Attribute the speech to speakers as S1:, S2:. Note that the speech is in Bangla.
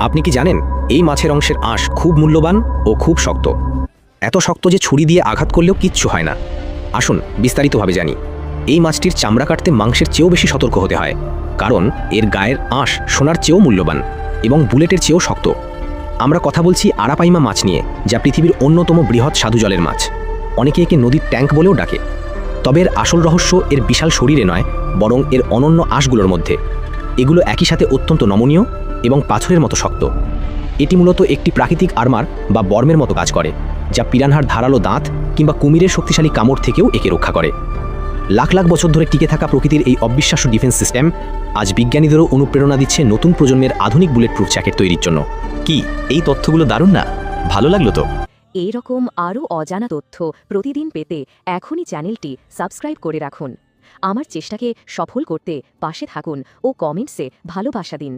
S1: আপনি কি জানেন এই মাছের অংশের আঁশ খুব মূল্যবান ও খুব শক্ত, এত শক্ত যে ছুরি দিয়ে আঘাত করলেও কিচ্ছু হয় না। আসুন বিস্তারিতভাবে জানি। এই মাছটির চামড়া কাটতে মাংসের চেয়েও বেশি সতর্ক হতে হয়, কারণ এর গায়ের আঁশ সোনার চেয়েও মূল্যবান এবং বুলেটের চেয়েও শক্ত। আমরা কথা বলছি আরাপাইমা মাছ নিয়ে, যা পৃথিবীর অন্যতম বৃহৎ স্বাদু জলের মাছ। অনেকে একে নদীর ট্যাঙ্ক বলেও ডাকে। তবে এর আসল রহস্য এর বিশাল শরীরে নয়, বরং এর অনন্য আঁশগুলোর মধ্যে। এগুলো একই সাথে অত্যন্ত নমনীয় এবং পাথরের মতো শক্ত। এটি মূলত একটি প্রাকৃতিক আর্মার বা বর্মের মতো কাজ করে, যা পিরানহার ধারালো দাঁত কিংবা কুমিরের শক্তিশালী কামড় থেকেও একে রক্ষা করে। লাখ লাখ বছর ধরে টিকে থাকা প্রকৃতির এই অবিশ্বাস্য ডিফেন্স সিস্টেম আজ বিজ্ঞানীদেরও অনুপ্রেরণা দিচ্ছে নতুন প্রজন্মের আধুনিক বুলেট প্রুফ জ্যাকেট তৈরির জন্য।
S2: কি এই তথ্যগুলো দারুণ না? ভালো লাগলো তো।
S3: এই রকম আরও অজানা তথ্য প্রতিদিন পেতে এখনই চ্যানেলটি সাবস্ক্রাইব করে রাখুন। আমার চেষ্টাকে সফল করতে পাশে থাকুন ও কমেন্টসে ভালোবাসা দিন।